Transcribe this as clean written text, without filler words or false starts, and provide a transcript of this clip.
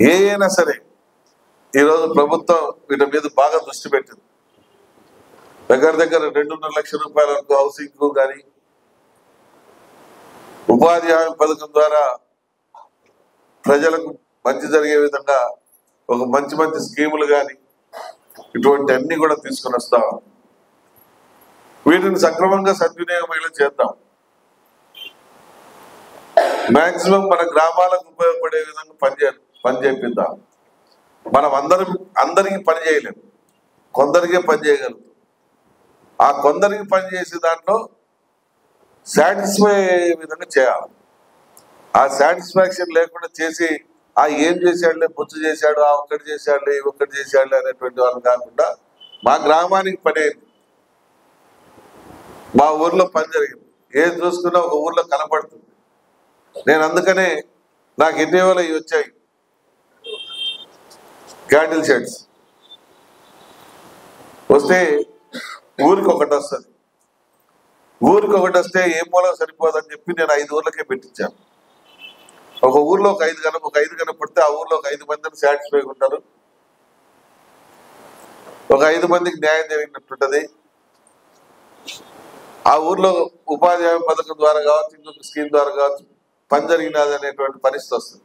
అయినా సరే ఈరోజు ప్రభుత్వం వీటి మీద బాగా దృష్టి పెట్టింది. దగ్గర 2.5 లక్షల రూపాయలకు హౌసింగ్ కు కానీ, ఉపాధి హామీ పథకం ద్వారా ప్రజలకు మంచి జరిగే విధంగా ఒక మంచి స్కీములు కానీ ఇటువంటి అన్ని కూడా తీసుకుని వస్తాం. వీటిని సక్రమంగా సద్వినియోగం చేద్దాం. మాక్సిమం మన గ్రామాలకు ఉపయోగపడే విధంగా పని చేపిద్దాం. మనం అందరికి పని చేయలేము, కొందరికే పని చేయగలుగుతాం. ఆ కొందరికి పని చేసే దాంట్లో సాటిస్ఫై అయ్యే విధంగా చేయాలి. ఆ సాటిస్ఫాక్షన్ లేకుండా చేసి ఏం చేశాడులే, బొచ్చు చేశాడు, ఒక్కటి చేశాడులే, ఒక్కటి చేశాడులే అనేటువంటి వాళ్ళు కాకుండా మా గ్రామానికి పని అయింది, మా ఊర్లో పని జరిగింది, ఏది చూసుకున్నా ఒక ఊర్లో కనపడుతుంది. నేను అందుకనే నాకు ఇటీవల ఇవి వచ్చాయి క్యాండిల్ షెడ్స్ వస్తే ఊరికి ఒకటి వస్తుంది. ఊరికి ఒకటి వస్తే ఏ మూల సరిపోదని చెప్పి నేను 5 ఊర్లకే పెట్టించాను. ఒక ఊర్లో ఒక 5 కనపడితే ఆ ఊర్లో ఒక 5 మందిని సాటిస్ఫై ఉంటారు, ఒక 5 మందికి న్యాయం జరిగినట్టుంటది. ఆ ఊర్లో ఉపాధి హామీ పథకం ద్వారా కావచ్చు, ఇంకొక స్కీమ్ ద్వారా కావచ్చు పని జరిగినది అనేటువంటి పరిస్థితి వస్తుంది.